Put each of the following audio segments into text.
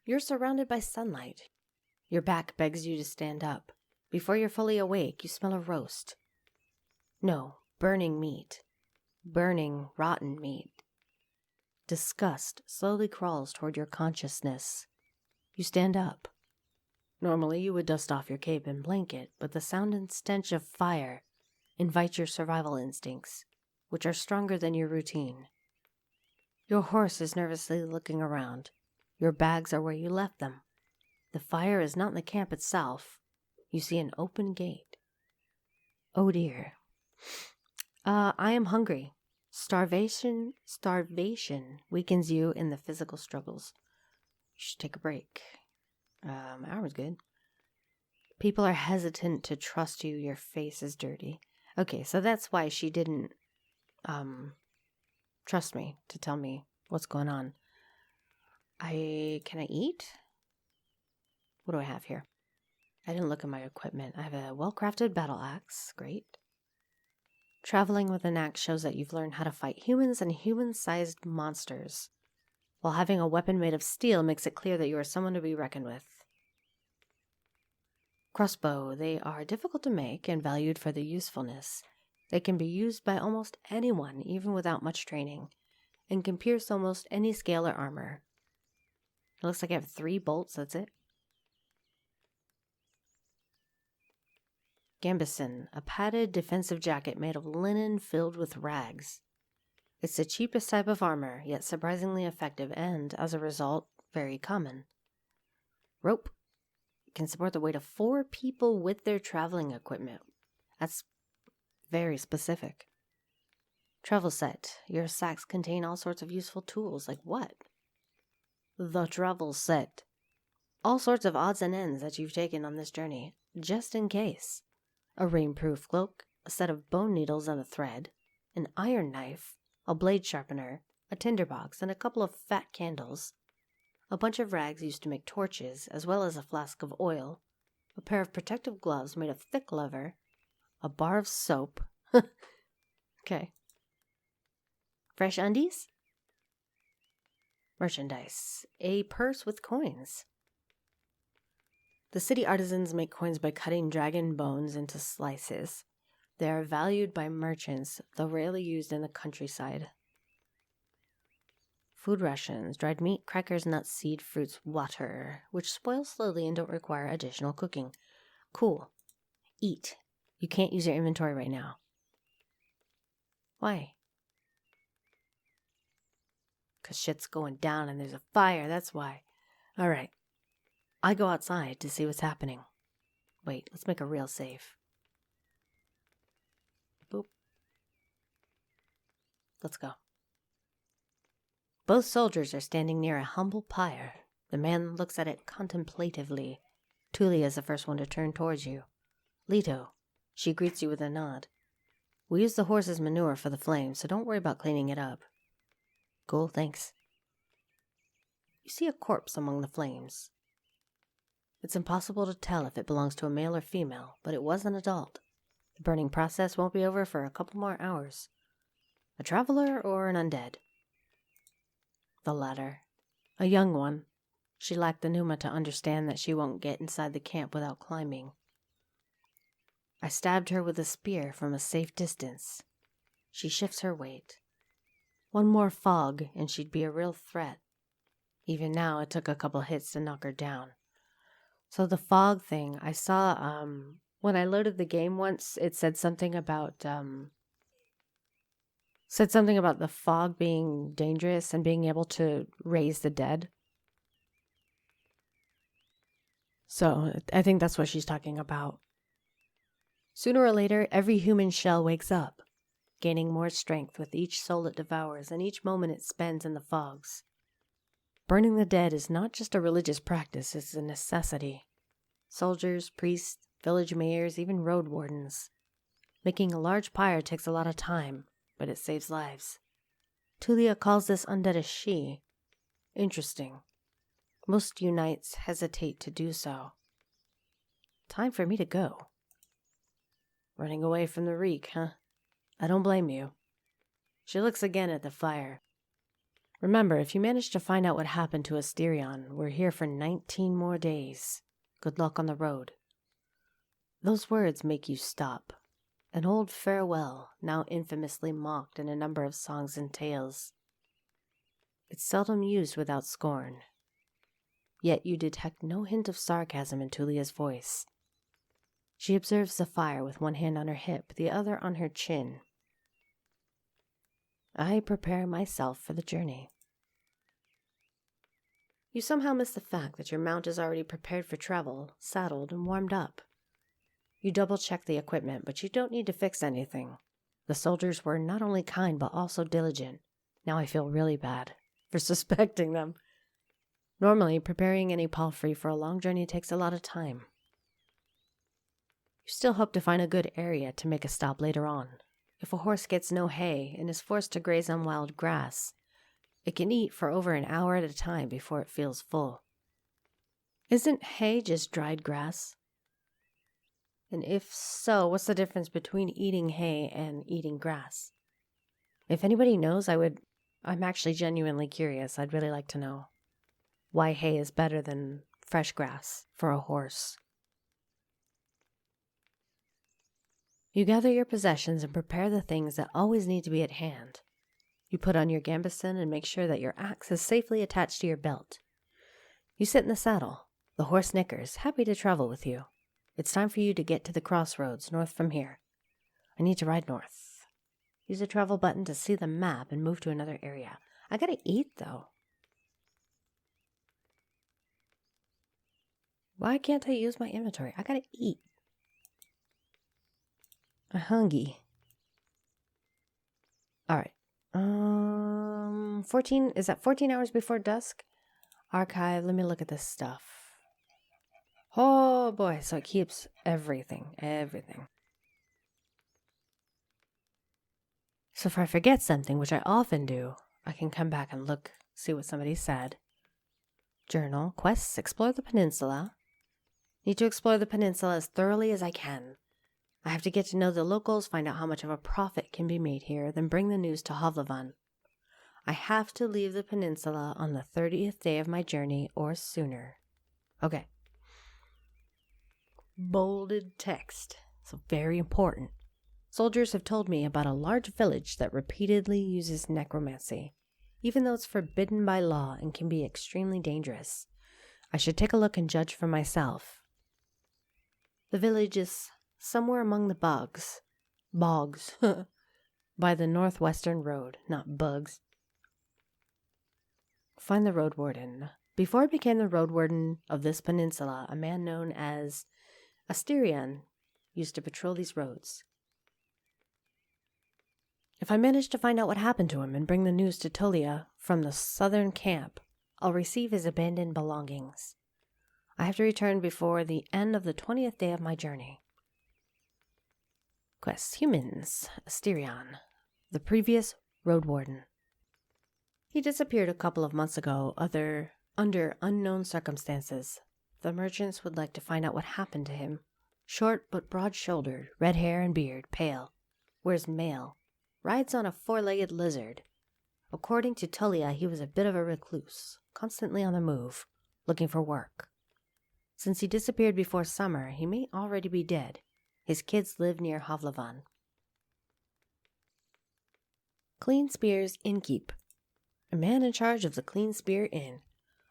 You're surrounded by sunlight. Your back begs you to stand up. Before you're fully awake, you smell a roast. No, burning meat. Burning, rotten meat. Disgust slowly crawls toward your consciousness. You stand up. Normally, you would dust off your cape and blanket, but the sound and stench of fire invite your survival instincts, which are stronger than your routine. Your horse is nervously looking around. Your bags are where you left them. The fire is not in the camp itself. You see an open gate. Oh dear. I am hungry. Starvation weakens you in the physical struggles. You should take a break. Hour's good. People are hesitant to trust you. Your face is dirty. Okay, so that's why she didn't trust me to tell me what's going on. Can I eat? What do I have here? I didn't look at my equipment. I have a well-crafted battle axe. Great. Traveling with an axe shows that you've learned how to fight humans and human-sized monsters, while having a weapon made of steel makes it clear that you are someone to be reckoned with. Crossbow. They are difficult to make and valued for their usefulness. They can be used by almost anyone, even without much training, and can pierce almost any scale or armor. It looks like I have 3 bolts, that's it. Gambeson, a padded defensive jacket made of linen filled with rags. It's the cheapest type of armor, yet surprisingly effective and, as a result, very common. Rope. It can support the weight of 4 people with their traveling equipment. That's very specific. Travel set. Your sacks contain all sorts of useful tools. Like what? The travel set. All sorts of odds and ends that you've taken on this journey, just in case. A rainproof cloak, a set of bone needles and a thread, an iron knife, a blade sharpener, a tinderbox, and a couple of fat candles, a bunch of rags used to make torches, as well as a flask of oil, a pair of protective gloves made of thick leather, a bar of soap. Okay. Fresh undies? Merchandise. A purse with coins. The city artisans make coins by cutting dragon bones into slices. They are valued by merchants, though rarely used in the countryside. Food rations, dried meat, crackers, nuts, seed, fruits, water, which spoil slowly and don't require additional cooking. Cool. Eat. You can't use your inventory right now. Why? Because shit's going down and there's a fire, that's why. Alright. I go outside to see what's happening. Wait, let's make a real save. Boop. Let's go. Both soldiers are standing near a humble pyre. The man looks at it contemplatively. Tulia is the first one to turn towards you. Leto. She greets you with a nod. We use the horse's manure for the flames, so don't worry about cleaning it up. Cool, thanks. You see a corpse among the flames. It's impossible to tell if it belongs to a male or female, but it was an adult. The burning process won't be over for a couple more hours. A traveler or an undead? The latter. A young one. She lacked the pneuma to understand that she won't get inside the camp without climbing. I stabbed her with a spear from a safe distance. She shifts her weight. One more fog and she'd be a real threat. Even now, it took a couple hits to knock her down. So the fog thing, I saw, when I loaded the game once, it said something about the fog being dangerous and being able to raise the dead. So I think that's what she's talking about. Sooner or later, every human shell wakes up, gaining more strength with each soul it devours and each moment it spends in the fogs. Burning the dead is not just a religious practice, it's a necessity. Soldiers, priests, village mayors, even road wardens. Making a large pyre takes a lot of time, but it saves lives. Tulia calls this undead a she. Interesting. Most unites hesitate to do so. Time for me to go. Running away from the reek, huh? I don't blame you. She looks again at the fire. Remember, if you manage to find out what happened to Asterion, we're here for 19 more days. Good luck on the road. Those words make you stop. An old farewell, now infamously mocked in a number of songs and tales. It's seldom used without scorn. Yet you detect no hint of sarcasm in Tulia's voice. She observes Sapphire with one hand on her hip, the other on her chin. I prepare myself for the journey. You somehow miss the fact that your mount is already prepared for travel, saddled and warmed up. You double-check the equipment, but you don't need to fix anything. The soldiers were not only kind, but also diligent. Now I feel really bad for suspecting them. Normally, preparing any palfrey for a long journey takes a lot of time. You still hope to find a good area to make a stop later on. If a horse gets no hay and is forced to graze on wild grass, it can eat for over an hour at a time before it feels full. Isn't hay just dried grass? And if so, what's the difference between eating hay and eating grass? If anybody knows, I'm actually genuinely curious. I'd really like to know why hay is better than fresh grass for a horse. You gather your possessions and prepare the things that always need to be at hand. You put on your gambeson and make sure that your axe is safely attached to your belt. You sit in the saddle. The horse nickers, happy to travel with you. It's time for you to get to the crossroads north from here. I need to ride north. Use the travel button to see the map and move to another area. I gotta eat, though. Why can't I use my inventory? I gotta eat. I'm hungry. Alright. 14, is that 14 hours before dusk? Archive, let me look at this stuff. Oh boy, so it keeps everything. So if I forget something, which I often do, I can come back and look, see what somebody said. Journal, quests, explore the peninsula. Need to explore the peninsula as thoroughly as I can. I have to get to know the locals, find out how much of a profit can be made here, then bring the news to Hovlevan. I have to leave the peninsula on the 30th day of my journey or sooner. Okay. Bolded text. So very important. Soldiers have told me about a large village that repeatedly uses necromancy, even though it's forbidden by law and can be extremely dangerous. I should take a look and judge for myself. The village is somewhere among the bogs, by the northwestern road, not bugs. Find the Roadwarden. Before I became the Roadwarden of this peninsula, a man known as Asterion used to patrol these roads. If I manage to find out what happened to him and bring the news to Tulia from the southern camp, I'll receive his abandoned belongings. I have to return before the end of the 20th day of my journey. Quest: Humans, Asterion, the previous Roadwarden. He disappeared a couple of months ago, under unknown circumstances. The merchants would like to find out what happened to him. Short but broad-shouldered, red hair and beard, pale, wears mail, rides on a four-legged lizard. According to Tulia, he was a bit of a recluse, constantly on the move, looking for work. Since he disappeared before summer, he may already be dead. His kids live near Hovlevan. Clean Spear's Innkeep. A man in charge of the Clean Spear Inn.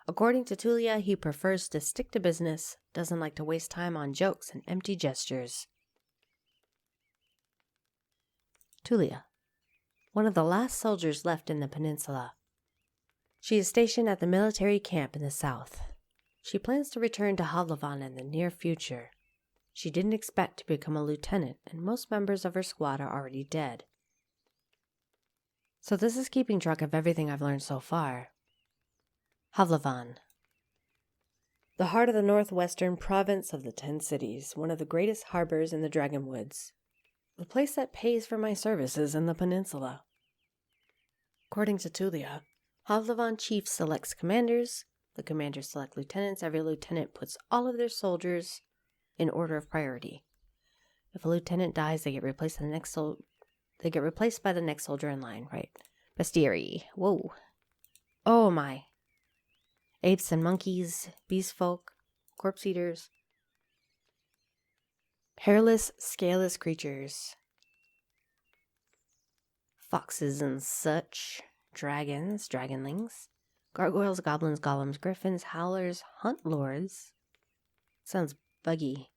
According to Tulia, he prefers to stick to business, doesn't like to waste time on jokes and empty gestures. Tulia. One of the last soldiers left in the peninsula. She is stationed at the military camp in the south. She plans to return to Hovlevan in the near future. She didn't expect to become a lieutenant, and most members of her squad are already dead. So this is keeping track of everything I've learned so far. Hovlevan. The heart of the northwestern province of the 10 cities, one of the greatest harbors in the Dragonwoods. The place that pays for my services in the peninsula. According to Tulia, Hovlevan chief selects commanders, the commanders select lieutenants, every lieutenant puts all of their soldiers in order of priority. If a lieutenant dies, they get replaced by the next soldier in line, right? Bestiary. Whoa. Oh my. Apes and monkeys, beast folk, corpse eaters. Hairless, scaleless creatures. Foxes and such. Dragons, dragonlings. Gargoyles, goblins, golems, griffins, howlers, hunt lords. Sounds buggy.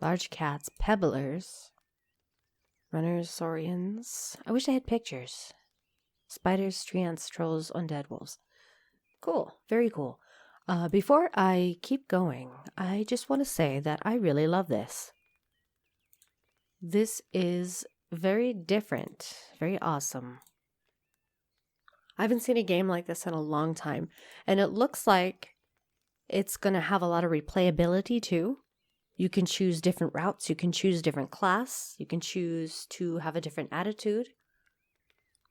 Large cats, pebblers. Runners, saurians. I wish I had pictures. Spiders, treants, trolls, undead wolves. Cool. Very cool. Before I keep going, I just want to say that I really love this. This is very different. Very awesome. I haven't seen a game like this in a long time. And it looks like it's going to have a lot of replayability too. You can choose different routes. You can choose different class. You can choose to have a different attitude.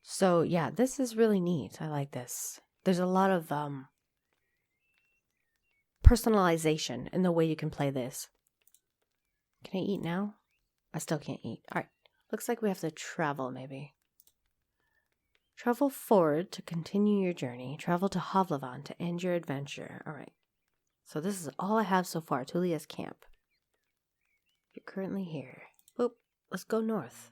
So yeah, this is really neat. I like this. There's a lot of personalization in the way you can play this. Can I eat now? I still can't eat. All right. Looks like we have to travel maybe. Travel forward to continue your journey. Travel to Bekavon to end your adventure. All right. So this is all I have so far. Tulia's camp. You're currently here. Boop. Let's go north.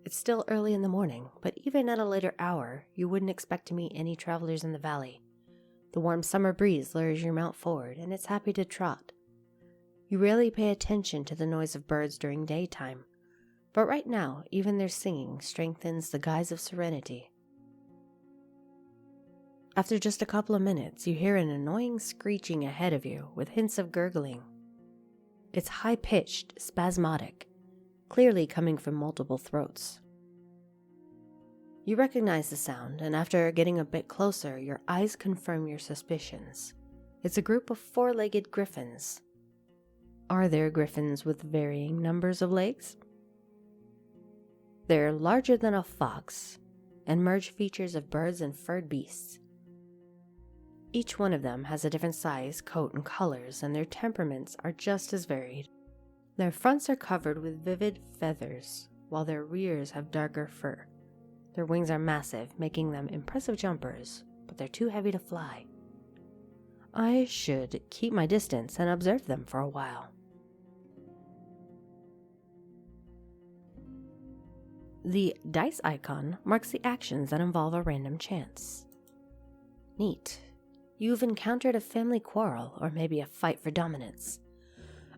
It's still early in the morning, but even at a later hour, you wouldn't expect to meet any travelers in the valley. The warm summer breeze lures your mount forward, and it's happy to trot. You rarely pay attention to the noise of birds during daytime, but right now, even their singing strengthens the guise of serenity. After just a couple of minutes, you hear an annoying screeching ahead of you with hints of gurgling. It's high-pitched, spasmodic, clearly coming from multiple throats. You recognize the sound, and after getting a bit closer, your eyes confirm your suspicions. It's a group of four-legged griffins. Are there griffins with varying numbers of legs? They're larger than a fox, and merge features of birds and furred beasts. Each one of them has a different size, coat, and colors, and their temperaments are just as varied. Their fronts are covered with vivid feathers, while their rears have darker fur. Their wings are massive, making them impressive jumpers, but they're too heavy to fly. I should keep my distance and observe them for a while. The dice icon marks the actions that involve a random chance. Neat. You've encountered a family quarrel, or maybe a fight for dominance.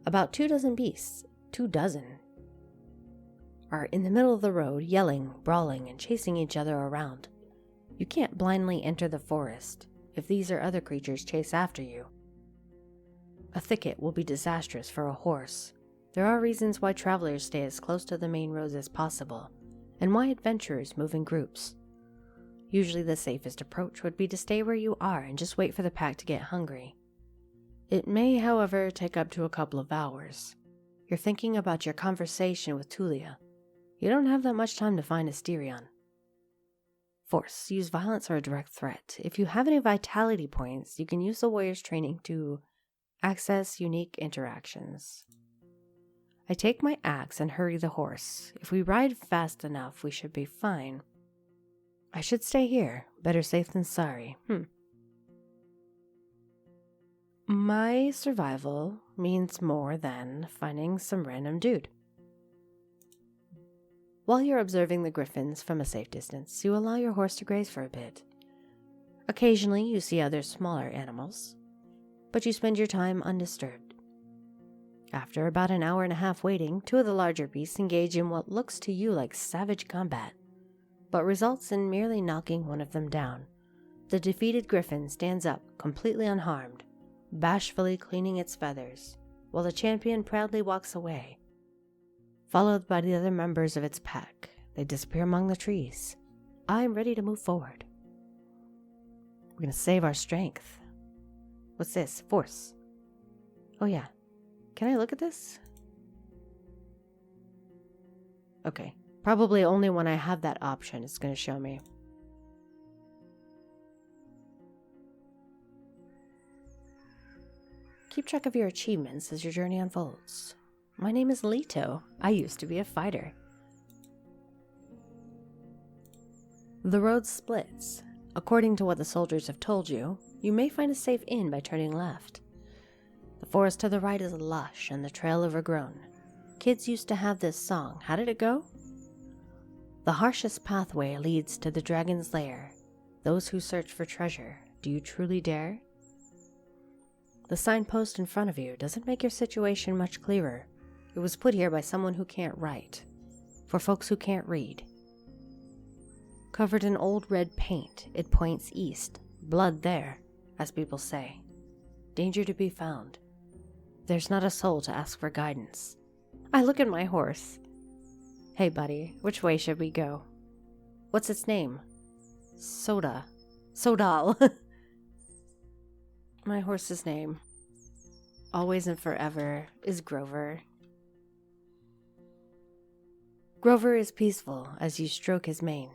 About 24 beasts, 24, are in the middle of the road, yelling, brawling, and chasing each other around. You can't blindly enter the forest if these or other creatures chase after you. A thicket will be disastrous for a horse. There are reasons why travelers stay as close to the main roads as possible, and why adventurers move in groups. Usually the safest approach would be to stay where you are and just wait for the pack to get hungry. It may, however, take up to a couple of hours. You're thinking about your conversation with Tulia. You don't have that much time to find Asterion. Force. Use violence or a direct threat. If you have any vitality points, you can use the warrior's training to access unique interactions. I take my axe and hurry the horse. If we ride fast enough, we should be fine. I should stay here. Better safe than sorry. My survival means more than finding some random dude. While you're observing the griffins from a safe distance, you allow your horse to graze for a bit. Occasionally, you see other smaller animals, but you spend your time undisturbed. After about an hour and a half waiting, two of the larger beasts engage in what looks to you like savage combat, but results in merely knocking one of them down. The defeated griffin stands up, completely unharmed, bashfully cleaning its feathers, while the champion proudly walks away, followed by the other members of its pack. They disappear among the trees. I'm ready to move forward. We're going to save our strength. What's this? Force. Oh yeah. Can I look at this? Okay. Probably only when I have that option it's going to show me. Keep track of your achievements as your journey unfolds. My name is Leto. I used to be a fighter. The road splits. According to what the soldiers have told you, you may find a safe inn by turning left. The forest to the right is lush and the trail overgrown. Kids used to have this song. How did it go? The harshest pathway leads to the dragon's lair. Those who search for treasure, do you truly dare? The signpost in front of you doesn't make your situation much clearer. It was put here by someone who can't write, for folks who can't read. Covered in old red paint, it points east. Blood there, as people say. Danger to be found. There's not a soul to ask for guidance. I look at my horse. Hey buddy, which way should we go? What's its name? Soda. Sodal. My horse's name, always and forever, is Grover. Grover is peaceful as you stroke his mane.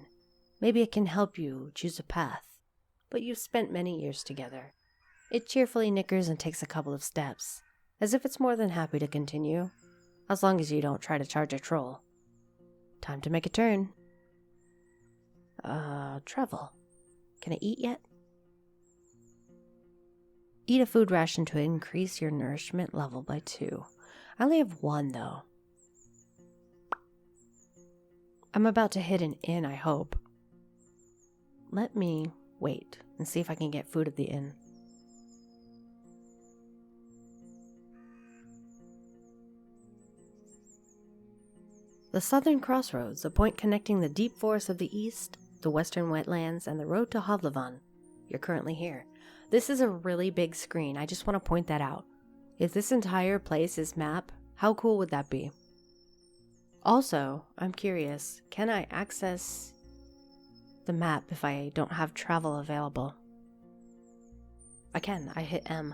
Maybe it can help you choose a path, but you've spent many years together. It cheerfully nickers and takes a couple of steps, as if it's more than happy to continue, as long as you don't try to charge a troll. Time to make a turn. Travel. Can I eat yet? Eat a food ration to increase your nourishment level by 2. I only have 1, though. I'm about to hit an inn, I hope. Let me wait and see if I can get food at the inn. The southern crossroads, a point connecting the deep forests of the east, the western wetlands, and the road to Hovlevan. You're currently here. This is a really big screen. I just want to point that out. If this entire place is map, how cool would that be? Also, I'm curious, can I access the map if I don't have travel available? I can. I hit M.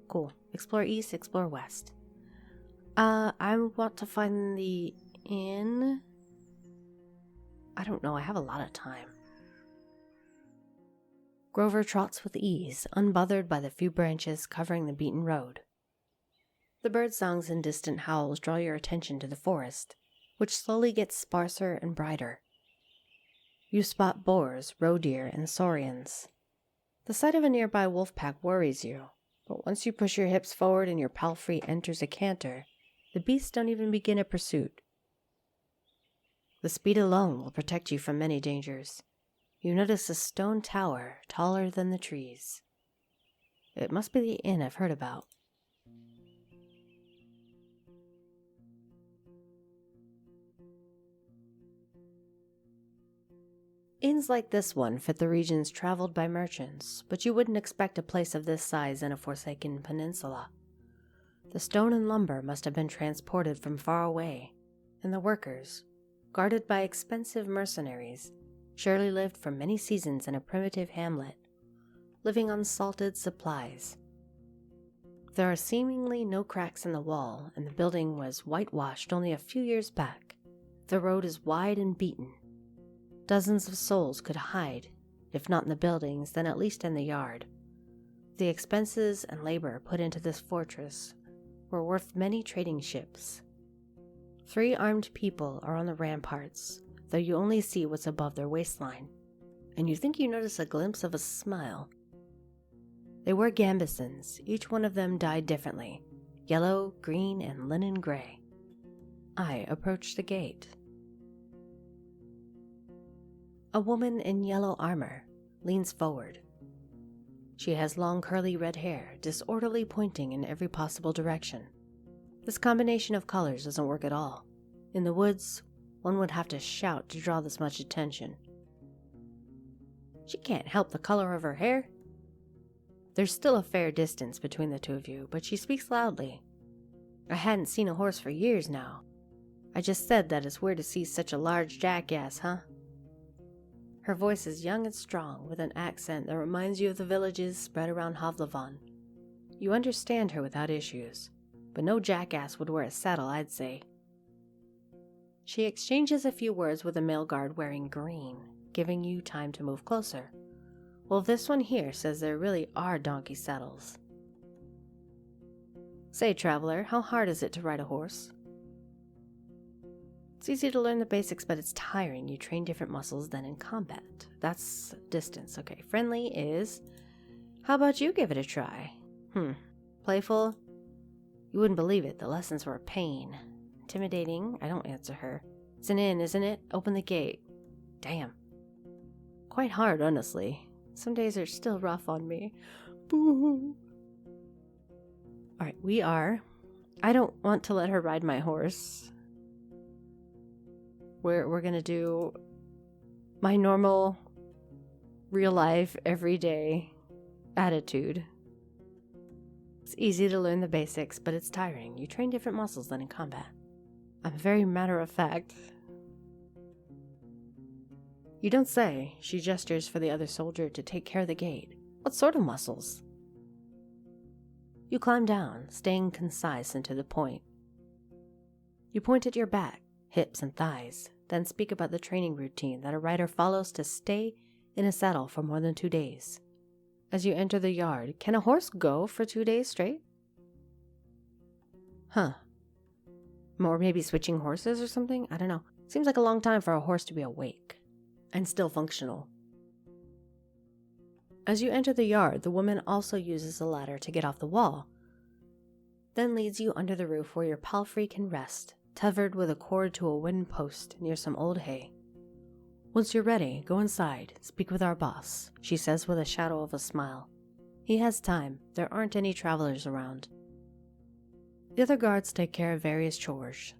Cool. Explore east, explore west. I want to find the inn. I don't know. I have a lot of time. Grover trots with ease, unbothered by the few branches covering the beaten road. The bird songs and distant howls draw your attention to the forest, which slowly gets sparser and brighter. You spot boars, roe deer, and saurians. The sight of a nearby wolf pack worries you, but once you push your hips forward and your palfrey enters a canter, the beasts don't even begin a pursuit. The speed alone will protect you from many dangers. You notice a stone tower taller than the trees. It must be the inn I've heard about. Inns like this one fit the regions traveled by merchants, but you wouldn't expect a place of this size in a forsaken peninsula. The stone and lumber must have been transported from far away, and the workers, guarded by expensive mercenaries, surely lived for many seasons in a primitive hamlet, living on salted supplies. There are seemingly no cracks in the wall, and the building was whitewashed only a few years back. The road is wide and beaten. Dozens of souls could hide, if not in the buildings, then at least in the yard. The expenses and labor put into this fortress were worth many trading ships. 3 armed people are on the ramparts, though you only see what's above their waistline, and you think you notice a glimpse of a smile. They were gambesons, each one of them dyed differently, yellow, green, and linen gray. I approached the gate. A woman in yellow armor leans forward. She has long curly red hair, disorderly pointing in every possible direction. This combination of colors doesn't work at all. In the woods, one would have to shout to draw this much attention. She can't help the color of her hair. There's still a fair distance between the two of you, but she speaks loudly. I hadn't seen a horse for years now. I just said that it's weird to see such a large jackass, huh? Her voice is young and strong, with an accent that reminds you of the villages spread around Hovlevan. You understand her without issues, but no jackass would wear a saddle, I'd say. She exchanges a few words with a male guard wearing green, giving you time to move closer. Well, this one here says there really are donkey saddles. Say, traveler, how hard is it to ride a horse? It's easy to learn the basics, but it's tiring. You train different muscles than in combat. That's distance. Okay, friendly is... How about you give it a try? Playful? You wouldn't believe it. The lessons were a pain. Intimidating? I don't answer her. It's an inn, isn't it? Open the gate. Damn. Quite hard, honestly. Some days are still rough on me. Boo. Alright, we are... I don't want to let her ride my horse. We're gonna do my normal, real life, everyday attitude. It's easy to learn the basics, but it's tiring. You train different muscles than in combat. I'm very matter of fact. You don't say. She gestures for the other soldier to take care of the gate. What sort of muscles? You climb down, staying concise and to the point. You point at your back, hips and thighs, then speak about the training routine that a rider follows to stay in a saddle for more than 2 days. As you enter the yard, can a horse go for 2 days straight? Or maybe switching horses or something? I don't know. Seems like a long time for a horse to be awake and still functional. As you enter the yard, the woman also uses a ladder to get off the wall, then leads you under the roof where your palfrey can rest, tethered with a cord to a wooden post near some old hay. Once you're ready, go inside, speak with our boss, she says with a shadow of a smile. He has time. There aren't any travelers around. The other guards take care of various chores.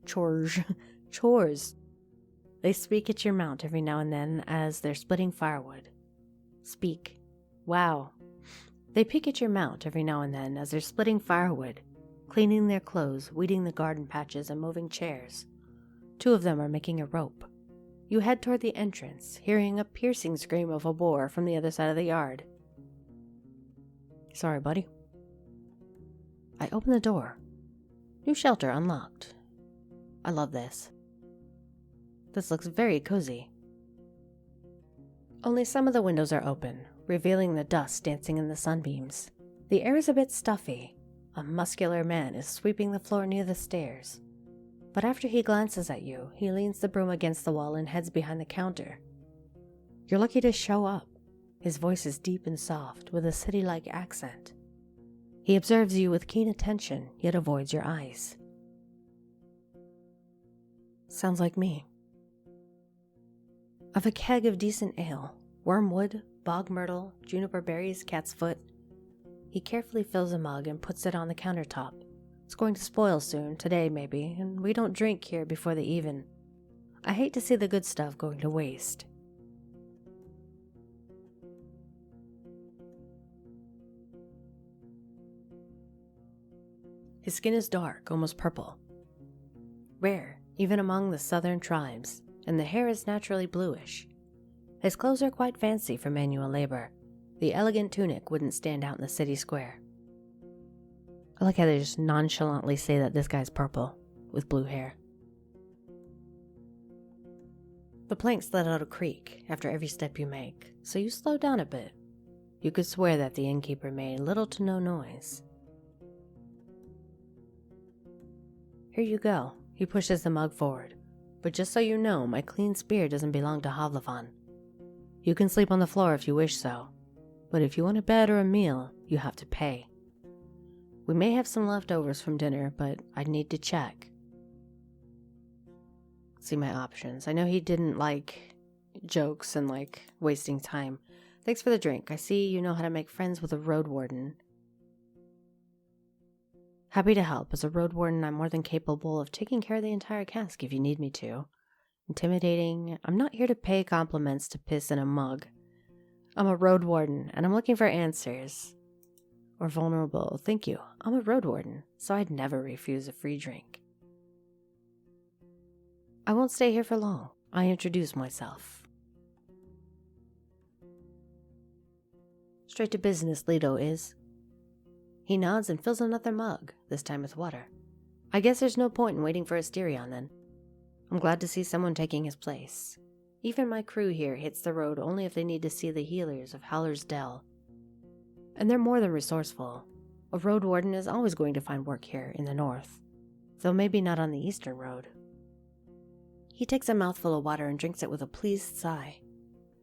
Chores. They speak at your mount every now and then as they're splitting firewood. Speak. Wow. They peek at your mount every now and then as they're splitting firewood, cleaning their clothes, weeding the garden patches, and moving chairs. 2 of them are making a rope. You head toward the entrance, hearing a piercing scream of a boar from the other side of the yard. Sorry, buddy. I open the door. New shelter unlocked. I love this. This looks very cozy. Only some of the windows are open, revealing the dust dancing in the sunbeams. The air is a bit stuffy. A muscular man is sweeping the floor near the stairs. But after he glances at you, he leans the broom against the wall and heads behind the counter. You're lucky to show up. His voice is deep and soft, with a city-like accent. He observes you with keen attention, yet avoids your eyes. Sounds like me. I've a keg of decent ale, wormwood, bog myrtle, juniper berries, cat's foot. He carefully fills a mug and puts it on the countertop. It's going to spoil soon, today maybe, and we don't drink here before the even. I hate to see the good stuff going to waste. His skin is dark, almost purple. Rare, even among the southern tribes, and the hair is naturally bluish. His clothes are quite fancy for manual labor. The elegant tunic wouldn't stand out in the city square. I like how they just nonchalantly say that this guy's purple, with blue hair. The planks let out a creak after every step you make, so you slow down a bit. You could swear that the innkeeper made little to no noise. Here you go. He pushes the mug forward. But just so you know, my clean spear doesn't belong to Bekavon. You can sleep on the floor if you wish so, but if you want a bed or a meal, you have to pay. We may have some leftovers from dinner, but I'd need to check. See my options. I know he didn't like jokes and wasting time. Thanks for the drink. I see you know how to make friends with a Roadwarden. Happy to help. As a Roadwarden, I'm more than capable of taking care of the entire cask if you need me to. Intimidating. I'm not here to pay compliments to piss in a mug. I'm a Roadwarden, and I'm looking for answers. Or vulnerable. Thank you. I'm a Roadwarden, so I'd never refuse a free drink. I won't stay here for long. I introduce myself. Straight to business, Leto is. He nods and fills another mug, this time with water. I guess there's no point in waiting for Asterion then. I'm glad to see someone taking his place. Even my crew here hits the road only if they need to see the healers of Howler's Dell. And they're more than resourceful. A Roadwarden is always going to find work here in the north, though maybe not on the eastern road. He takes a mouthful of water and drinks it with a pleased sigh.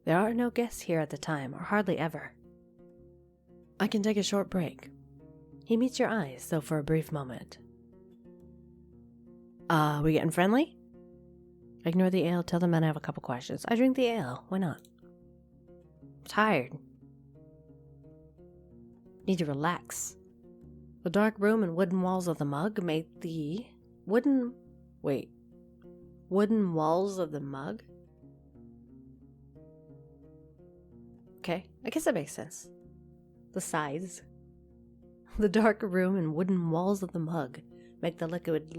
There are no guests here at the time, or hardly ever. I can take a short break. He meets your eyes, though for a brief moment. We getting friendly? Ignore the ale, tell the men I have a couple questions. I drink the ale, why not? Tired. Need to relax. The dark room and wooden walls of the mug make the... Wooden walls of the mug? Okay, I guess that makes sense. The sides. The dark room and wooden walls of the mug make the liquid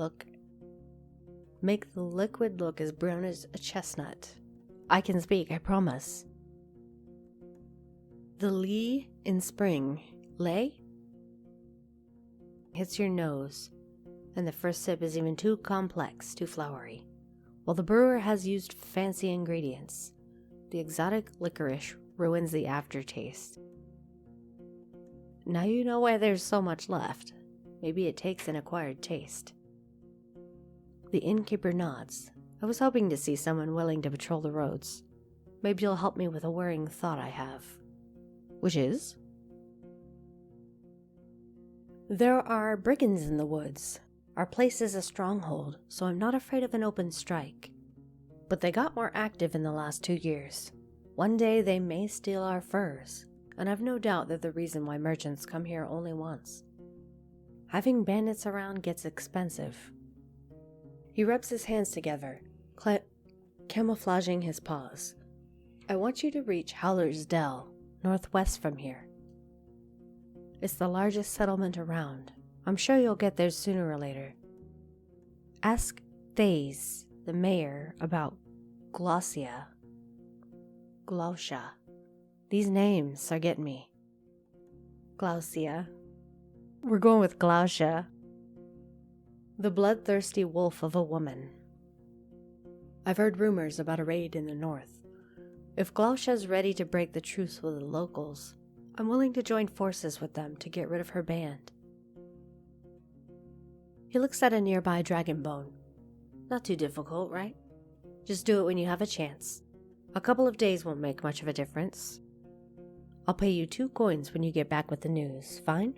look as brown as a chestnut. I can speak, I promise. The lee in spring, lay? Hits your nose, and the first sip is even too complex, too flowery. While the brewer has used fancy ingredients, the exotic licorice ruins the aftertaste. Now you know why there's so much left. Maybe it takes an acquired taste. The innkeeper nods. I was hoping to see someone willing to patrol the roads. Maybe you'll help me with a worrying thought I have. Which is? There are brigands in the woods. Our place is a stronghold, so I'm not afraid of an open strike. But they got more active in the last 2 years. One day they may steal our furs, and I've no doubt they're the reason why merchants come here only once. Having bandits around gets expensive. He rubs his hands together, camouflaging his paws. I want you to reach Howler's Dell, northwest from here. It's the largest settlement around. I'm sure you'll get there sooner or later. Ask Thays, the mayor, about Glaucia. These names are getting me. Glaucia. We're going with Glaucia. The bloodthirsty wolf of a woman. I've heard rumors about a raid in the north. If Glaucia's ready to break the truce with the locals, I'm willing to join forces with them to get rid of her band. He looks at a nearby dragon bone. Not too difficult, right? Just do it when you have a chance. A couple of days won't make much of a difference. I'll pay you 2 coins when you get back with the news, fine?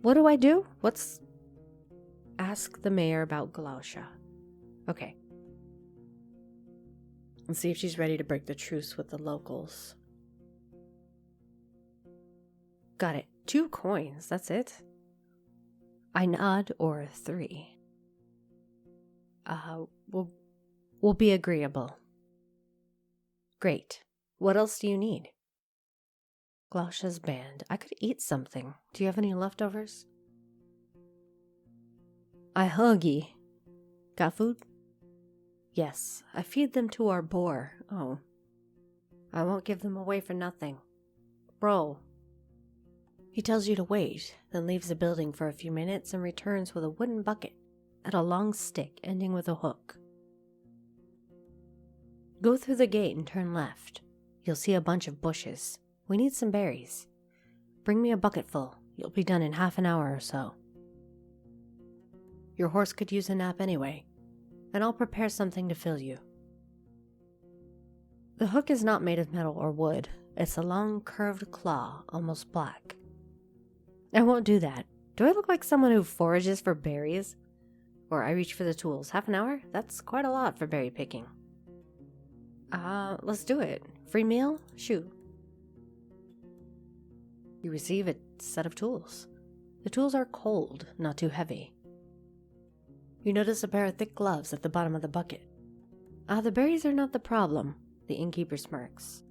What do I do? Ask the mayor about Glaucia. Okay. And see if she's ready to break the truce with the locals. Got it. 2 coins, that's it? I nod, or 3. We'll be agreeable. Great. What else do you need? Glaucia's band. I could eat something. Do you have any leftovers? I hungry. Got food? Yes, I feed them to our boar. Oh. I won't give them away for nothing. Bro. He tells you to wait, then leaves the building for a few minutes and returns with a wooden bucket and a long stick ending with a hook. Go through the gate and turn left. You'll see a bunch of bushes. We need some berries. Bring me a bucketful. You'll be done in half an hour or so. Your horse could use a nap anyway, and I'll prepare something to fill you. The hook is not made of metal or wood. It's a long, curved claw, almost black. I won't do that. Do I look like someone who forages for berries? Or I reach for the tools. Half an hour? That's quite a lot for berry picking. Let's do it. Free meal? Shoot. You receive a set of tools. The tools are cold, not too heavy. You notice a pair of thick gloves at the bottom of the bucket. The berries are not the problem, the innkeeper smirks.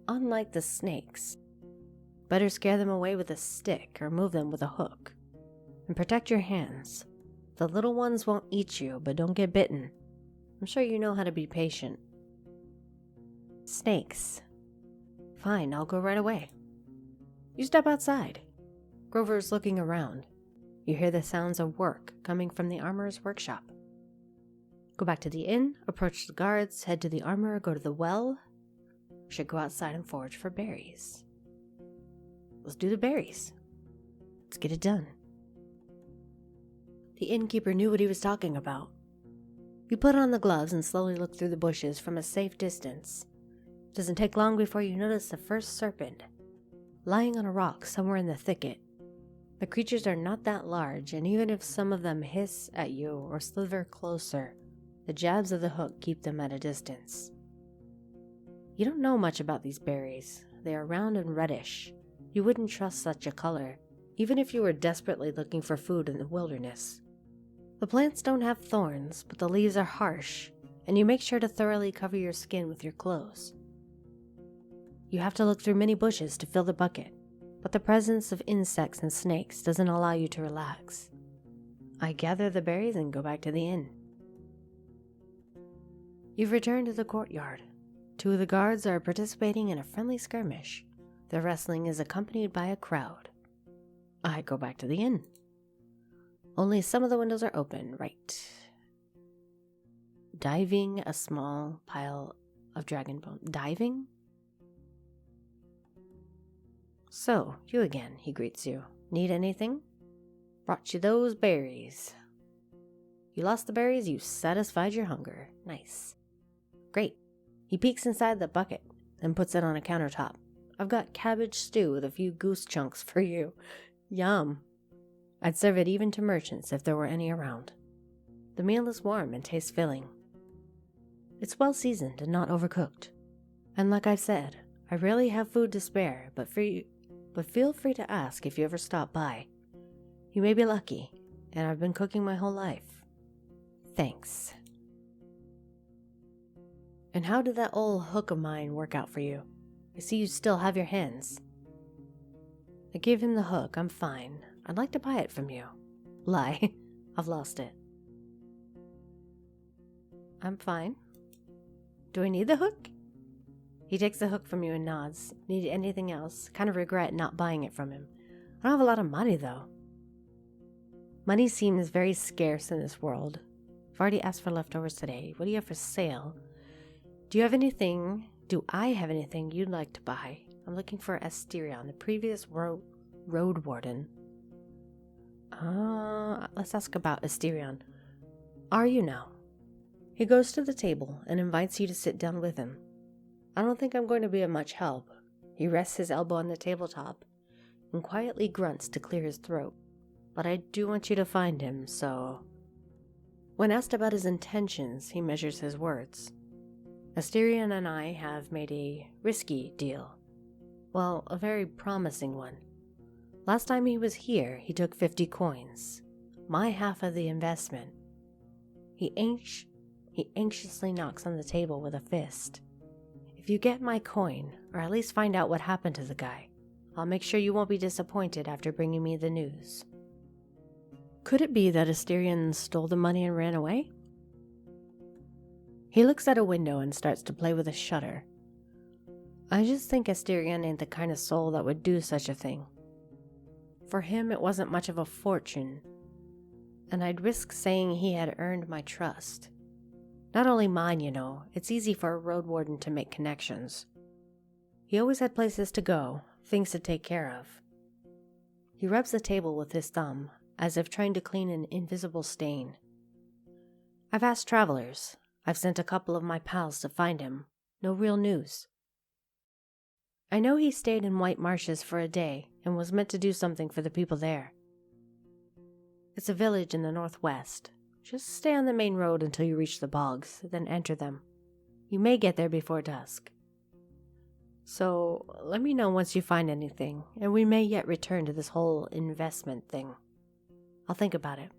Unlike the snakes, better scare them away with a stick or move them with a hook. And protect your hands. The little ones won't eat you, but don't get bitten. I'm sure you know how to be patient. Snakes. Fine, I'll go right away. You step outside. Grover's looking around. You hear the sounds of work coming from the armorer's workshop. Go back to the inn, approach the guards, head to the armorer, go to the well. Should go outside and forage for berries. Let's do the berries. Let's get it done. The innkeeper knew what he was talking about. You put on the gloves and slowly look through the bushes from a safe distance. It doesn't take long before you notice the first serpent, lying on a rock somewhere in the thicket. The creatures are not that large, and even if some of them hiss at you or slither closer, the jabs of the hook keep them at a distance. You don't know much about these berries. They are round and reddish. You wouldn't trust such a color, even if you were desperately looking for food in the wilderness. The plants don't have thorns, but the leaves are harsh, and you make sure to thoroughly cover your skin with your clothes. You have to look through many bushes to fill the bucket, but the presence of insects and snakes doesn't allow you to relax. I gather the berries and go back to the inn. You've returned to the courtyard. 2 of the guards are participating in a friendly skirmish. The wrestling is accompanied by a crowd. I go back to the inn. Only some of the windows are open, right? Diving a small pile of dragon bone. Diving? So, you again, he greets you. Need anything? Brought you those berries. You lost the berries, you satisfied your hunger. Nice. Great. He peeks inside the bucket and puts it on a countertop. I've got cabbage stew with a few goose chunks for you. Yum. I'd serve it even to merchants if there were any around. The meal is warm and tastes filling. It's well seasoned and not overcooked. And like I've said, I rarely have food to spare, but feel free to ask if you ever stop by. You may be lucky, and I've been cooking my whole life. Thanks. And how did that old hook of mine work out for you? I see you still have your hands. I gave him the hook, I'm fine. I'd like to buy it from you. Lie, I've lost it. I'm fine. Do I need the hook? He takes the hook from you and nods. Need anything else? Kind of regret not buying it from him. I don't have a lot of money, though. Money seems very scarce in this world. I've already asked for leftovers today. What do you have for sale? Do I have anything you'd like to buy? I'm looking for Asterion, the previous Roadwarden. Let's ask about Asterion. Are you now? He goes to the table and invites you to sit down with him. I don't think I'm going to be of much help. He rests his elbow on the tabletop and quietly grunts to clear his throat. But I do want you to find him, so... When asked about his intentions, he measures his words. Asterion and I have made a risky deal. Well, a very promising one. Last time he was here, he took 50 coins. My half of the investment. He anxiously knocks on the table with a fist. If you get my coin, or at least find out what happened to the guy, I'll make sure you won't be disappointed after bringing me the news. Could it be that Asterion stole the money and ran away? He looks at a window and starts to play with a shutter. I just think Asterion ain't the kind of soul that would do such a thing. For him, it wasn't much of a fortune, and I'd risk saying he had earned my trust. Not only mine, you know, it's easy for a Roadwarden to make connections. He always had places to go, things to take care of. He rubs the table with his thumb, as if trying to clean an invisible stain. I've asked travelers. I've sent a couple of my pals to find him. No real news. I know he stayed in White Marshes for a day and was meant to do something for the people there. It's a village in the northwest. Just stay on the main road until you reach the bogs, then enter them. You may get there before dusk. So, let me know once you find anything, and we may yet return to this whole investment thing. I'll think about it.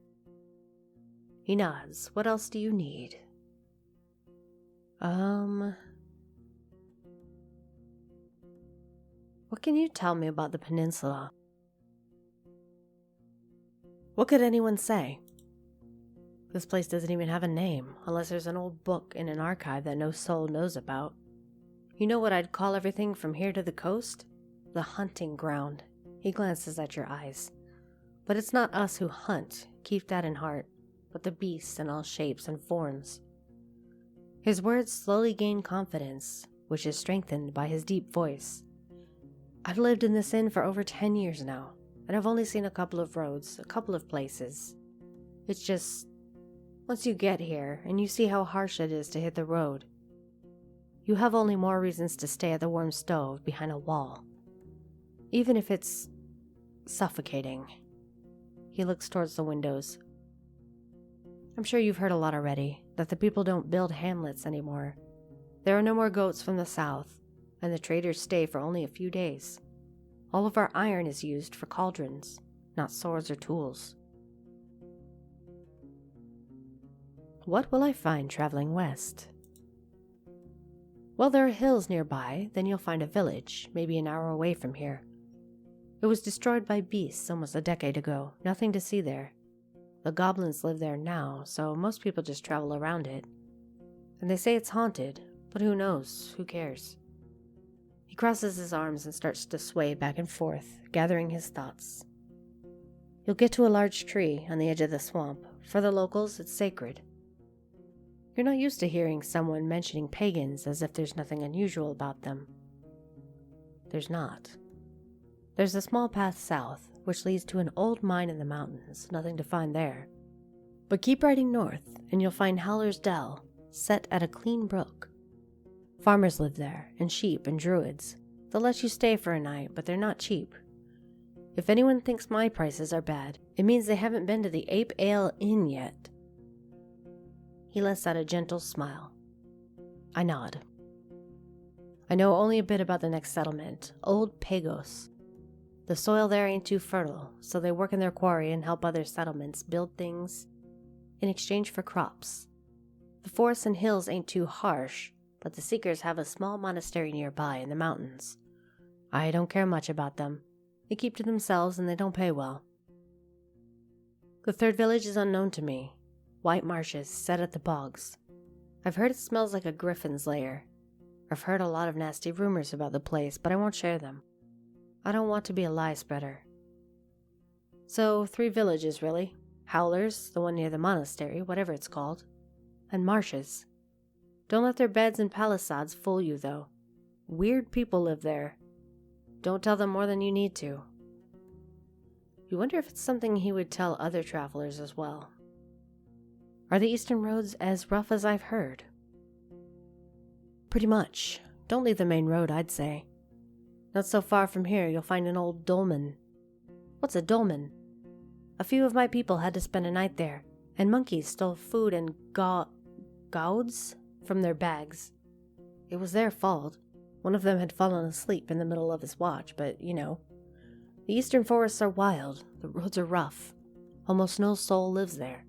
He nods. What else do you need? What can you tell me about the peninsula? What could anyone say? This place doesn't even have a name, unless there's an old book in an archive that no soul knows about. You know what I'd call everything from here to the coast? The hunting ground. He glances at your eyes. But it's not us who hunt, keep that in heart, but the beasts in all shapes and forms. His words slowly gain confidence, which is strengthened by his deep voice. I've lived in this inn for over 10 years now, and I've only seen a couple of roads, a couple of places. It's just, once you get here and you see how harsh it is to hit the road, you have only more reasons to stay at the warm stove behind a wall. Even if it's suffocating. He looks towards the windows. I'm sure you've heard a lot already, that the people don't build hamlets anymore. There are no more goats from the south, and the traders stay for only a few days. All of our iron is used for cauldrons, not swords or tools. What will I find traveling west? Well, there are hills nearby, then you'll find a village, maybe an hour away from here. It was destroyed by beasts almost a decade ago, nothing to see there. The goblins live there now, so most people just travel around it. And they say it's haunted, but who knows, who cares? He crosses his arms and starts to sway back and forth, gathering his thoughts. You'll get to a large tree on the edge of the swamp. For the locals, it's sacred. You're not used to hearing someone mentioning pagans as if there's nothing unusual about them. There's not. There's a small path south, which leads to an old mine in the mountains, nothing to find there. But keep riding north, and you'll find Howler's Dell, set at a clean brook. Farmers live there, and sheep and druids. They'll let you stay for a night, but they're not cheap. If anyone thinks my prices are bad, it means they haven't been to the Ape Ale Inn yet. He lets out a gentle smile. I nod. I know only a bit about the next settlement, Old Pagos. The soil there ain't too fertile, so they work in their quarry and help other settlements build things in exchange for crops. The forests and hills ain't too harsh, but the Seekers have a small monastery nearby in the mountains. I don't care much about them. They keep to themselves and they don't pay well. The third village is unknown to me. White marshes set at the bogs. I've heard it smells like a griffin's lair. I've heard a lot of nasty rumors about the place, but I won't share them. I don't want to be a lie spreader. So, 3 villages, really. Howlers, the one near the monastery, whatever it's called, and marshes. Don't let their beds and palisades fool you, though. Weird people live there. Don't tell them more than you need to. You wonder if it's something he would tell other travelers as well. Are the eastern roads as rough as I've heard? Pretty much. Don't leave the main road, I'd say. Not so far from here, you'll find an old dolmen. What's a dolmen? A few of my people had to spend a night there, and monkeys stole food and gauds from their bags. It was their fault. One of them had fallen asleep in the middle of his watch, but, you know. The eastern forests are wild, the roads are rough. Almost no soul lives there.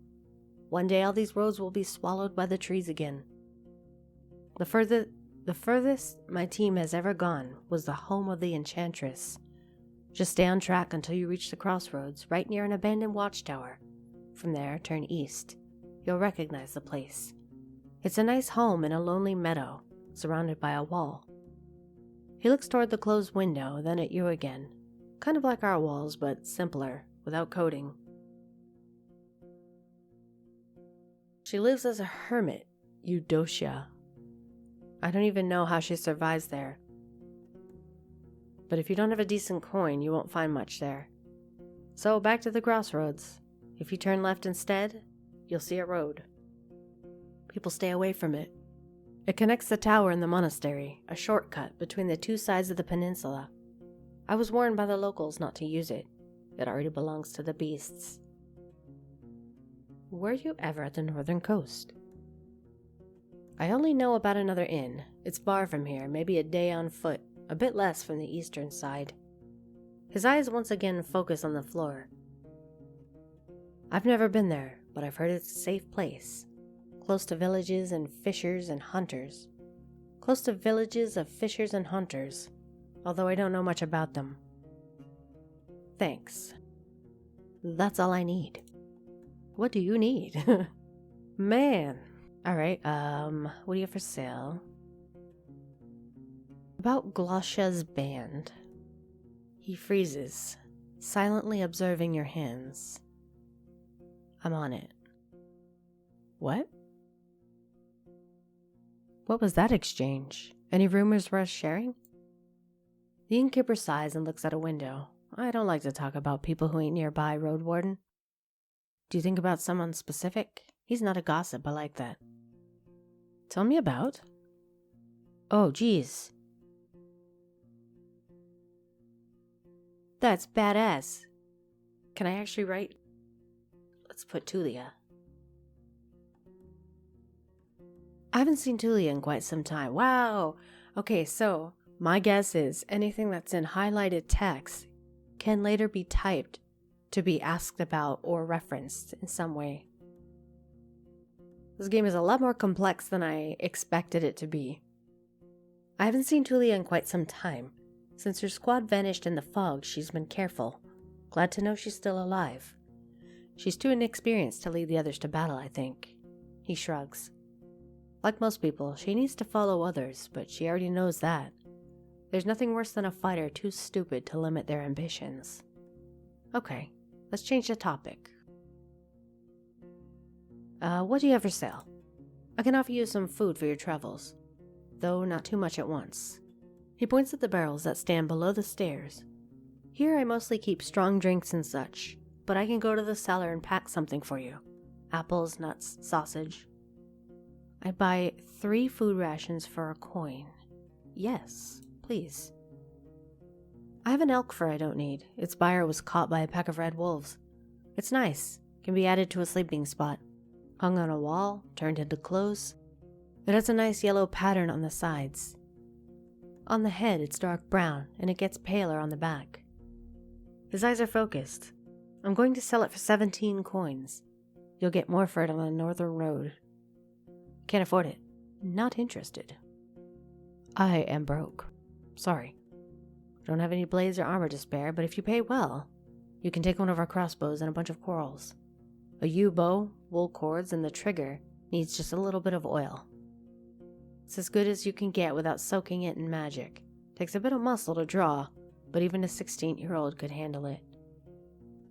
One day all these roads will be swallowed by the trees again. The furthest my team has ever gone was the home of the Enchantress. Just stay on track until you reach the crossroads, right near an abandoned watchtower. From there, turn east. You'll recognize the place. It's a nice home in a lonely meadow, surrounded by a wall. He looks toward the closed window, then at you again. Kind of like our walls, but simpler, without coating. She lives as a hermit, Eudocia. I don't even know how she survives there. But if you don't have a decent coin, you won't find much there. So back to the crossroads. If you turn left instead, you'll see a road. People stay away from it. It connects the tower and the monastery, a shortcut between the 2 sides of the peninsula. I was warned by the locals not to use it. It already belongs to the beasts. Were you ever at the northern coast? I only know about another inn. It's far from here, maybe a day on foot, a bit less from the eastern side. His eyes once again focus on the floor. I've never been there, but I've heard it's a safe place. Close to villages and fishers and hunters. Close to villages of fishers and hunters, although I don't know much about them. Thanks. That's all I need. What do you need? Man. Alright, what do you have for sale? About Glosha's band. He freezes, silently observing your hands. I'm on it. What? What was that exchange? Any rumors worth sharing? The innkeeper sighs and looks out a window. I don't like to talk about people who ain't nearby, Roadwarden. Do you think about someone specific? He's not a gossip, I like that. Tell me about? Oh, geez. That's badass. Can I actually write? Let's put Tulia. I haven't seen Tulia in quite some time. Wow. Okay, so my guess is anything that's in highlighted text can later be typed to be asked about or referenced in some way. This game is a lot more complex than I expected it to be. I haven't seen Tulia in quite some time. Since her squad vanished in the fog, she's been careful. Glad to know she's still alive. She's too inexperienced to lead the others to battle, I think. He shrugs. Like most people, she needs to follow others, but she already knows that. There's nothing worse than a fighter too stupid to limit their ambitions. Okay, let's change the topic. What do you have for sale? I can offer you some food for your travels, though not too much at once. He points at the barrels that stand below the stairs. Here I mostly keep strong drinks and such, but I can go to the cellar and pack something for you. Apples, nuts, sausage. I'd buy 3 food rations for a coin. Yes, please. I have an elk fur I don't need. Its buyer was caught by a pack of red wolves. It's nice. Can be added to a sleeping spot. Hung on a wall, turned into clothes. It has a nice yellow pattern on the sides. On the head, it's dark brown, and it gets paler on the back. His eyes are focused. I'm going to sell it for 17 coins. You'll get more for it on the northern road. Can't afford it. Not interested. I am broke. Sorry. Don't have any blades or armor to spare, but if you pay well, you can take one of our crossbows and a bunch of quarrels. A yew bow, wool cords, and the trigger needs just a little bit of oil. It's as good as you can get without soaking it in magic. Takes a bit of muscle to draw, but even a 16-year-old could handle it.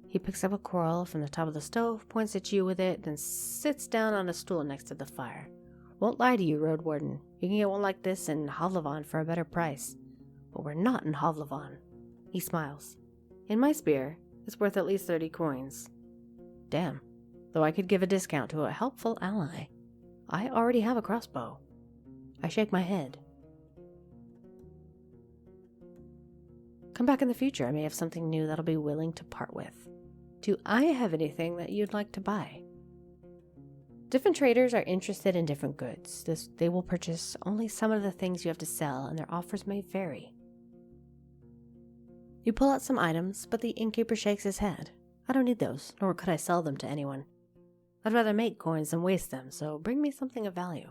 He picks up a quarrel from the top of the stove, points at you with it, then sits down on a stool next to the fire. Won't lie to you, Roadwarden. You can get one like this in Havlavon for a better price. But we're not in Havlavon. He smiles. In my spear, it's worth at least 30 coins. Damn. Though I could give a discount to a helpful ally. I already have a crossbow. I shake my head. Come back in the future. I may have something new that'll be willing to part with. Do I have anything that you'd like to buy? Different traders are interested in different goods. They will purchase only some of the things you have to sell, and their offers may vary. You pull out some items, but the innkeeper shakes his head. I don't need those, nor could I sell them to anyone. I'd rather make coins than waste them, so bring me something of value.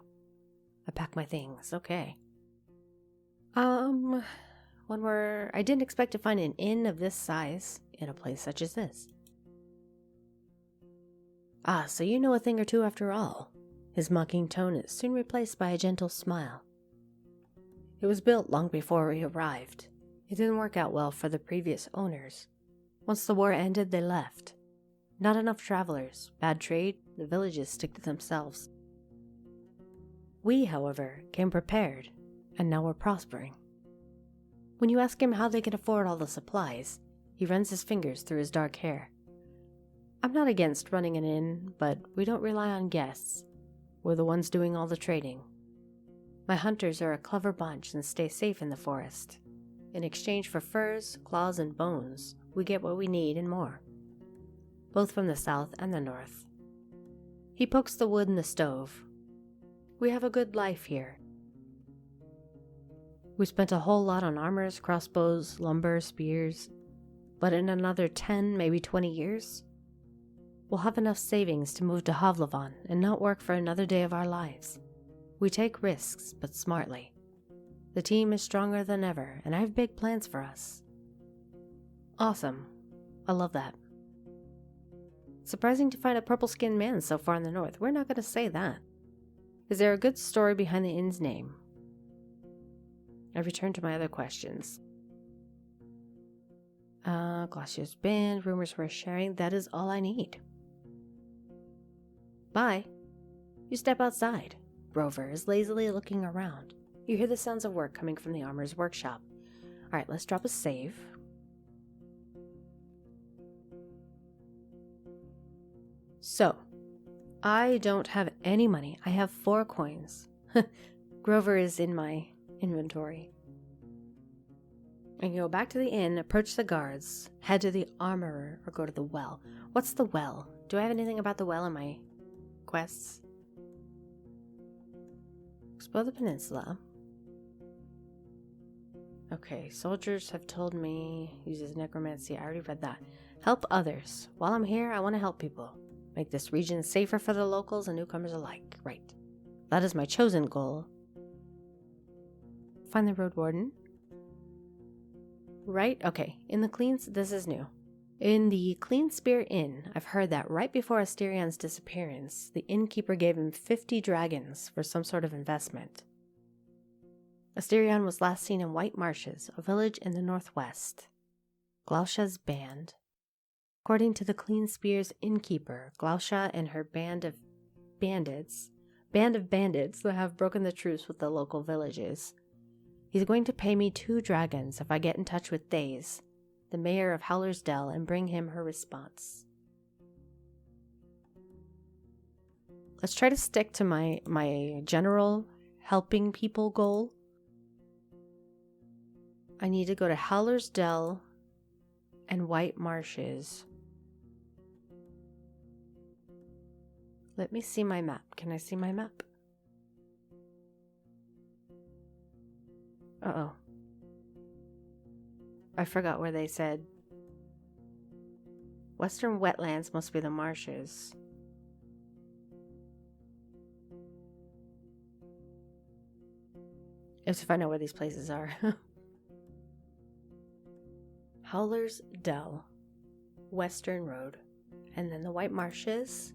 I pack my things, okay. I didn't expect to find an inn of this size in a place such as this. Ah, so you know a thing or two after all. His mocking tone is soon replaced by a gentle smile. It was built long before we arrived. It didn't work out well for the previous owners. Once the war ended, they left. Not enough travelers, bad trade, the villages stick to themselves. We, however, came prepared, and now we're prospering. When you ask him how they can afford all the supplies, he runs his fingers through his dark hair. I'm not against running an inn, but we don't rely on guests. We're the ones doing all the trading. My hunters are a clever bunch and stay safe in the forest. In exchange for furs, claws, and bones, we get what we need and more. Both from the south and the north. He pokes the wood in the stove. We have a good life here. We spent a whole lot on armors, crossbows, lumber, spears, but in another 10, maybe 20 years, we'll have enough savings to move to Havlavon and not work for another day of our lives. We take risks, but smartly. The team is stronger than ever, and I have big plans for us. Awesome. I love that. Surprising to find a purple-skinned man so far in the north. We're not going to say that. Is there a good story behind the inn's name? I return to my other questions. Glacier's band, rumors we're sharing, that is all I need. Bye. You step outside. Rover is lazily looking around. You hear the sounds of work coming from the armorer's workshop. Alright, let's drop a save. So, I don't have any money. I have 4 coins. Grover is in my inventory. I can go back to the inn, approach the guards, head to the armorer, or go to the well. What's the well? Do I have anything about the well in my quests? Explore the peninsula. Okay, soldiers have told me uses necromancy. I already read that. Help others. While I'm here, I want to help people. Make this region safer for the locals and newcomers alike. Right. That is my chosen goal. Find the Roadwarden. Right? Okay. This is new. In the Clean Spear Inn, I've heard that right before Asterion's disappearance, the innkeeper gave him 50 dragons for some sort of investment. Asterion was last seen in White Marshes, a village in the northwest. Glausha's band. According to the Clean Spear's innkeeper, Glausha and her band of bandits that have broken the truce with the local villages. He's going to pay me 2 dragons if I get in touch with Daze, the mayor of Howler's Dell, and bring him her response. Let's try to stick to my general helping people goal. I need to go to Howler's Dell and White Marshes. Let me see my map. Can I see my map? Uh-oh. I forgot where they said. Western wetlands must be the marshes. If I know where these places are. Howler's Dell, Western Road, and then the White Marshes,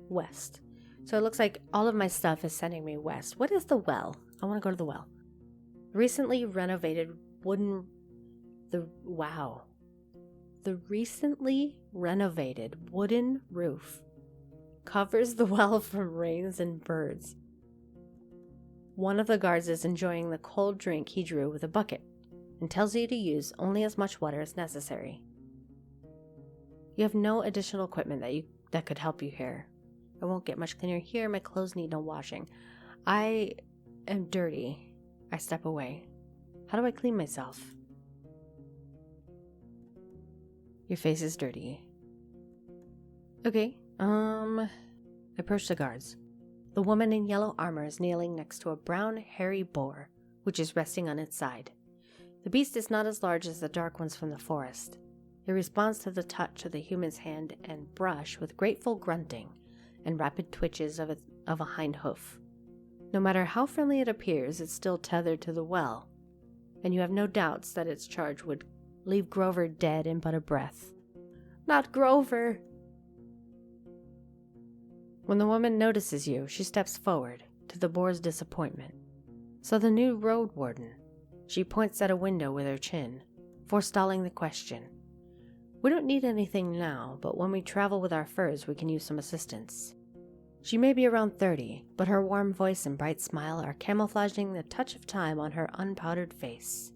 west. So it looks like all of my stuff is sending me west. What is the well? I want to go to the well. Recently renovated wooden... The recently renovated wooden roof covers the well from rains and birds. One of the guards is enjoying the cold drink he drew with a bucket and tells you to use only as much water as necessary. You have no additional equipment that could help you here. I won't get much cleaner here. My clothes need no washing. I am dirty. I step away. How do I clean myself? Your face is dirty. Okay, approach the guards. The woman in yellow armor is kneeling next to a brown, hairy boar, which is resting on its side. The beast is not as large as the dark ones from the forest. It responds to the touch of the human's hand and brush with grateful grunting and rapid twitches of a hind hoof. No matter how friendly it appears, it's still tethered to the well, and you have no doubts that its charge would leave Grover dead in but a breath. Not Grover! When the woman notices you, she steps forward, to the boar's disappointment. So the new Roadwarden. She points at a window with her chin, forestalling the question. We don't need anything now, but when we travel with our furs, we can use some assistance. She may be around 30, but her warm voice and bright smile are camouflaging the touch of time on her unpowdered face.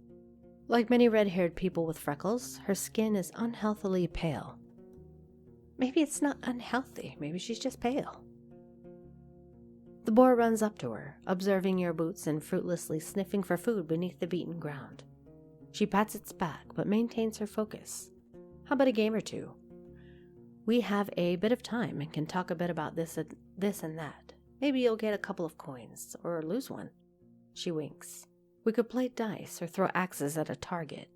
Like many red-haired people with freckles, her skin is unhealthily pale. Maybe it's not unhealthy, maybe she's just pale. The boar runs up to her, observing your boots and fruitlessly sniffing for food beneath the beaten ground. She pats its back, but maintains her focus. How about a game or 2? We have a bit of time and can talk a bit about this and that. Maybe you'll get a couple of coins, or lose one. She winks. We could play dice or throw axes at a target.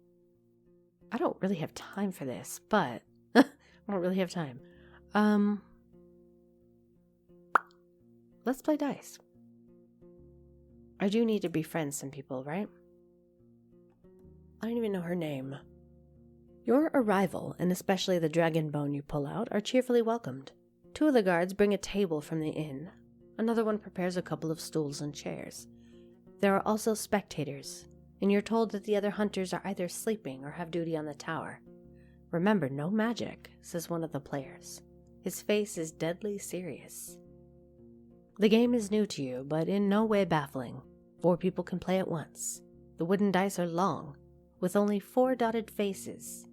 I don't really have time for this, but... I don't really have time. Let's play dice. I do need to befriend some people, right? I don't even know her name. Your arrival, and especially the dragon bone you pull out, are cheerfully welcomed. 2 of the guards bring a table from the inn. Another one prepares a couple of stools and chairs. There are also spectators, and you're told that the other hunters are either sleeping or have duty on the tower. Remember, no magic, says one of the players. His face is deadly serious. The game is new to you, but in no way baffling. 4 people can play at once. The wooden dice are long, with only 4 dotted faces.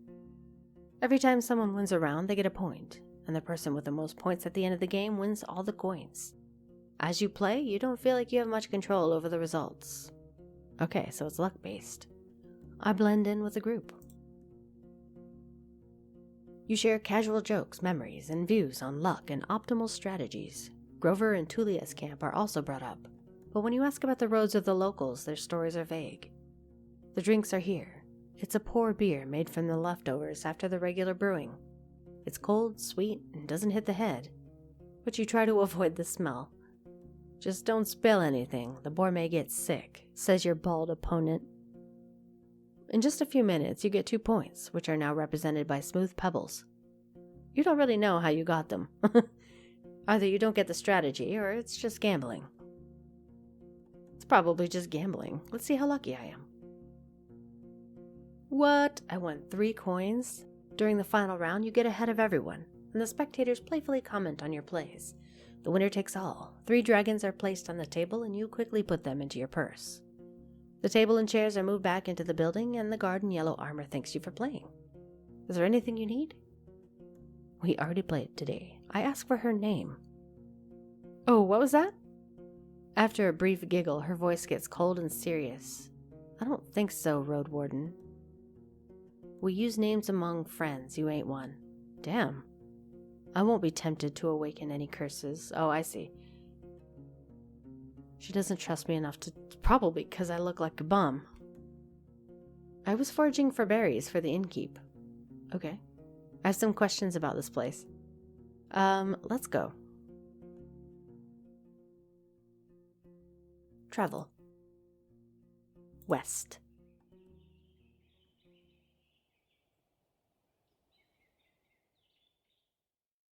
Every time someone wins a round, they get a point, and the person with the most points at the end of the game wins all the coins. As you play, you don't feel like you have much control over the results. Okay, so it's luck-based. I blend in with the group. You share casual jokes, memories, and views on luck and optimal strategies. Grover and Tulia's camp are also brought up, but when you ask about the roads of the locals, their stories are vague. The drinks are here. It's a pour beer made from the leftovers after the regular brewing. It's cold, sweet, and doesn't hit the head, but you try to avoid the smell. Just don't spill anything, the boar may get sick, says your bald opponent. In just a few minutes, you get 2 points, which are now represented by smooth pebbles. You don't really know how you got them. Either you don't get the strategy, or it's just gambling. It's probably just gambling. Let's see how lucky I am. What? I won 3 coins? During the final round, you get ahead of everyone, and the spectators playfully comment on your plays. The winner takes all. 3 dragons are placed on the table, and you quickly put them into your purse. The table and chairs are moved back into the building, and the guard in yellow armor thanks you for playing. Is there anything you need? We already played today. I asked for her name. Oh, what was that? After a brief giggle, her voice gets cold and serious. I don't think so, Roadwarden. We use names among friends. You ain't one. Damn. I won't be tempted to awaken any curses. Oh, I see. She doesn't trust me enough to... Probably because I look like a bum. I was foraging for berries for the innkeep. Okay. I have some questions about this place. Let's go. Travel. West.